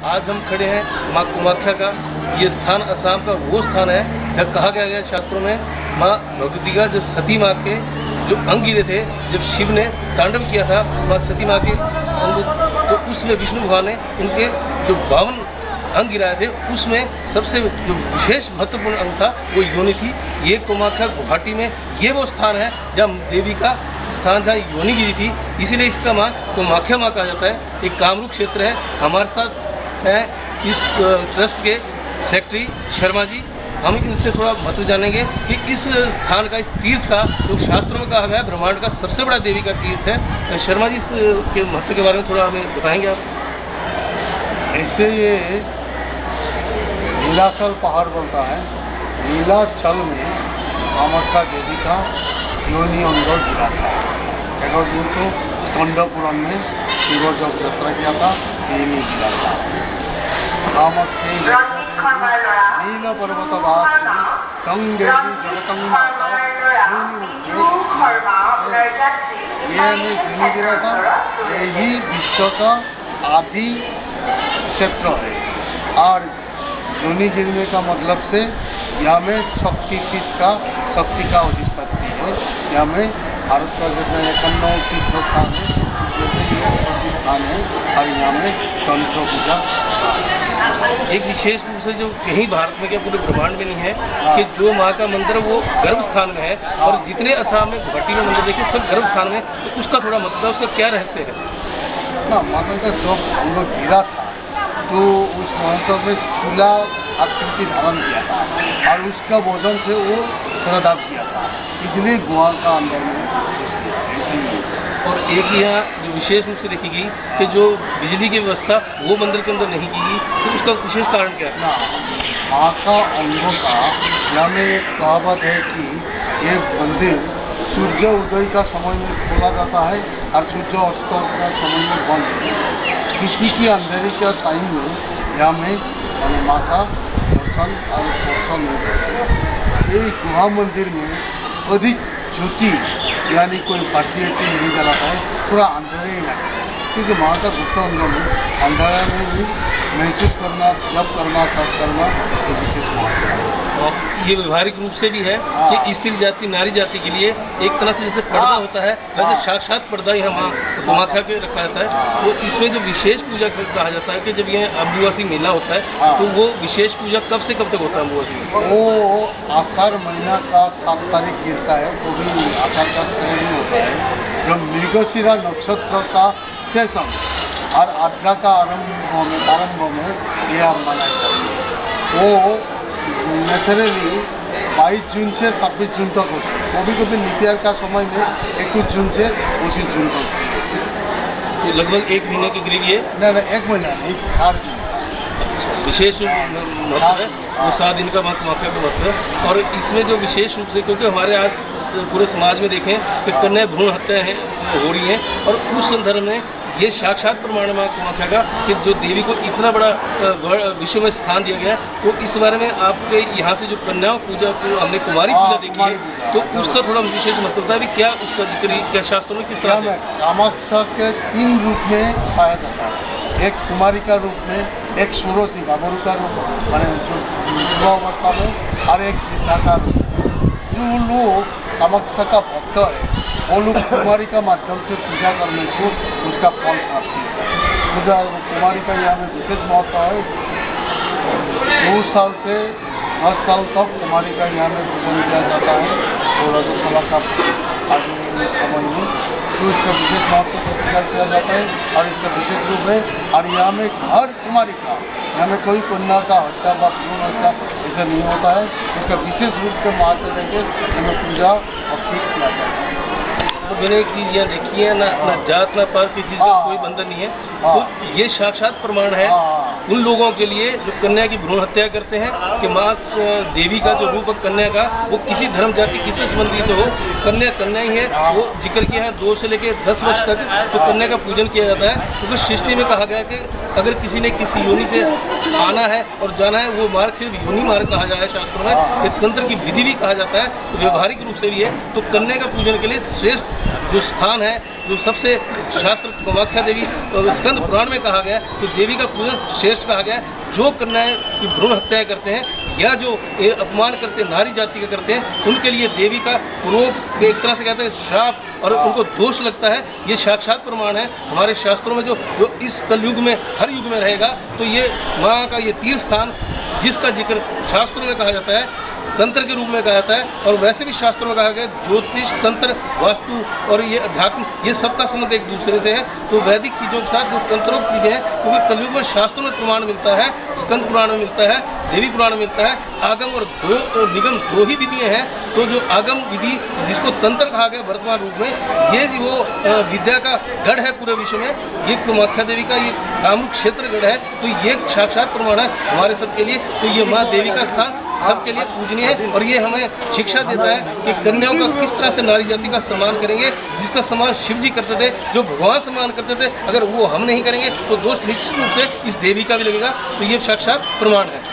आज हम खड़े हैं माँ कामाख्या का। ये स्थान असम का वो स्थान है जब कहा गया है शास्त्रों में माँ भगवती का जो सती माँ के जो अंग गिरे थे, जब शिव ने तांडव किया था माँ सती माँ के अंग, तो उसमें विष्णु भगवान ने उनके जो 52 अंग गिराए थे, उसमें सबसे जो विशेष महत्वपूर्ण अंग था वो योनि थी। ये कामाख्या गुवाहाटी में ये वो स्थान है जहाँ देवी का स्थान जहाँ योनि गिरी थी, इसीलिए इसका माँ कामाख्या माँ कहा जाता है। एक कामरूप क्षेत्र है। हमारे साथ है इस ट्रस्ट के सेक्रेटरी शर्मा जी। हम इनसे थोड़ा महत्व जानेंगे कि इस स्थान का, इस तीर्थ का जो शास्त्रों में कहा गया है ब्रह्मांड का सबसे बड़ा देवी का तीर्थ है। शर्मा जी इसके महत्व के बारे में थोड़ा हमें बताएंगे आप? ऐसे ये नीलाचल पहाड़ बोलता है। नीलाचल में कामाख्या देवी का योनि अंग गिरा था। तो स्कंदपुराण में शिव जब यात्रा किया था, योनि गिरा था। कामाख्या नील पर्वतवास गंगे जगतंग माता ये हमें योनि गिरा था। यही विश्व का आदि क्षेत्र है। और योनि गिरने का मतलब से यहाँ में शक्ति का अधिपति है। यहाँ में भारत का जितना 51 तीर्थ स्थान है, जैसे ये स्थान है। और यहाँ में तंत्र पूजा एक विशेष रूप से जो कहीं भारत में क्या पूरे ब्रह्मांड में नहीं है कि जो माँ का मंदिर वो गर्भ स्थान में है, और जितने असम में गुवाहाटी में मंदिर देखे सब गर्भ स्थान में। तो उसका थोड़ा मतलब, उसका क्या रहस्य है? ना माता का जब हम लोग गिरा था तो उस महत्व में चूल्हा आकृति धारण किया था और उसका वजन से वो थोड़ा किया था, इसलिए गुहा का अंदर में। और एक यहाँ जो विशेष रूप से देखी गई कि जो बिजली की व्यवस्था वो मंदिर के अंदर नहीं की गई, तो उसका विशेष कारण क्या है? माँ का अंगों का यहाँ में एक कहावत है कि ये मंदिर सूर्य उदय का समय में खोला जाता है और सूर्य अस्त का समय में बंद है। किसी की अंधेरे का टाइम में यहाँ में माँ का दर्शन और दर्शन नहीं। ये गुहा मंदिर में अधिक ज्योति यानी कोई बाटी नहीं जलाता है, पूरा अंधेरे ही लगता है। क्योंकि माँ का गुप्त अंग में अंधेरे में भी महसूस करना, जब करना, तब करना तो विशेष महत्व है। और ये व्यवहारिक रूप से भी है कि स्त्री जाति नारी जाति के लिए एक तरह से जैसे पर्दा होता है, वैसे साक्षात पर्दा यहाँ माँ कामाख्या के रखा जाता है। तो इसमें जो विशेष पूजा कहा जाता है कि जब ये अम्बुवासी मेला होता है तो वो विशेष पूजा कब से कब तक होता है अम्बुवासी में? वो आषाढ़ महीना का 7 तारीख गिरता है, वो भी आषाढ़ का नहीं होता है। जब मृगशिरा नक्षत्र का शेष और आद्रा का आरंभ में यह मनाया जाता है। वो नेचुरली 22 जून से 26 जून तक होता है। कभी नीतियार का समय में 21 जून से 25 जून तक। तो लगभग 1 महीने के करीब ये? नहीं, 1 महीना नहीं, 4 दिन विशेष महत्व है। वो 7 दिन का कामाख्या का महत्व है। और इसमें जो विशेष रूप से, क्योंकि हमारे आज पूरे समाज में देखें कि कन्या भ्रूण हत्याएं हो रही हैं, और उस संदर्भ में ये साक्षात प्रमाण माँ कामाख्या का कि जो देवी को इतना बड़ा विश्व में स्थान दिया गया है। तो इस बारे में आपके यहाँ से जो कन्याओं पूजा को हमने कुमारी पूजा देखी है, तो उसका थोड़ा विशेष मतलब है। क्या उसका जिक्र क्या शास्त्रों में किस तरह? कामाख्या के 3 रूप में पाया जाता है। एक कुमारी का रूप में, एक सुरोती बाबरू का रूप मैंने जो अवस्था में, और एक सीता का रूप। जो लोग कामाख्या का भक्त है वो लोग कुमारी का माध्यम से पूजा करने को उसका फल प्राप्ति है। पूजा कुमारी का यहाँ में विशेष महत्व है। 2 साल से 10 साल तक कुमारी का यहाँ में पूजन किया जाता है। और रजस्वला का समय में तो इसका विशेष महत्व से पूजा किया जाता है और इसका विशेष रूप है। और यहाँ में हर कुमारी का, यहाँ में कोई कन्या का हत्या व भ्रूण हत्या ऐसा नहीं होता है। इसका विशेष रूप से महत्व देंगे हमें पूजा और ठीक किया जाता है। तो मैंने एक चीज यहाँ देखी है, ना जात ना पात की चीज का कोई बंधन नहीं है। तो ये साक्षात प्रमाण है उन लोगों के लिए जो कन्या की भ्रूण हत्या करते हैं कि माँ देवी का जो रूप कन्या का वो किसी धर्म जाति किसी संबंधित हो, कन्या कन्या ही है। वो जिक्र किया है 2 से लेकर 10 वर्ष तक तो कन्या का पूजन किया जाता है। क्योंकि सृष्टि में कहा गया कि अगर किसी ने किसी योनि से आना है और जाना है, वो मार्ग सिर्फ योनि मार्ग कहा जाए शास्त्रों में। इस तंत्र की विधि भी कहा जाता है, तो व्यवहारिक रूप से भी है। तो कन्या का पूजन के लिए श्रेष्ठ जो स्थान है, जो सबसे शास्त्र कामाख्या देवी और स्कंद पुराण में कहा गया है, तो देवी का पूजन श्रेष्ठ कहा गया है। जो कन्याएं भ्रूण हत्याएं करते हैं या जो अपमान करते हैं नारी जाति का करते हैं, उनके लिए देवी का पूर्व एक तरह से कहते हैं श्राप और उनको दोष लगता है। ये साक्षात प्रमाण है हमारे शास्त्रों में, जो इस कलयुग में हर युग में रहेगा। तो ये माँ का ये तीर्थ स्थान जिसका जिक्र शास्त्रों में कहा जाता है, तंत्र के रूप में कहा जाता है, और वैसे भी शास्त्रों में कहा गया ज्योतिष, तंत्र, वास्तु और ये अध्यात्म, ये सबका संबंध एक दूसरे से है। तो वैदिक चीजों के साथ जो तंत्रों की चीजें हैं, क्योंकि कलयुग में शास्त्रों में प्रमाण मिलता है, स्कंद पुराण में मिलता है, देवी पुराण में मिलता है। आगम और निगम दो ही विधियां हैं। तो जो आगम विधि जिसको तंत्र कहा गया वर्तमान रूप में, ये वो विद्या का गढ़ है पूरे विश्व में, ये कामाख्या देवी का ये कामरूप क्षेत्र गढ़ है। तो ये साक्षात प्रमाण है हमारे सबके लिए। तो ये माँ देवी का स्थान सबके लिए पूजनीय है, और ये हमें शिक्षा देता है कि कन्याओं का किस तरह से नारी जाति का सम्मान करेंगे, जिसका सम्मान शिव जी करते थे, जो भगवान सम्मान करते थे। अगर वो हम नहीं करेंगे तो दोष निश्चित रूप से इस देवी का भी लगेगा। तो ये साक्षात प्रमाण है।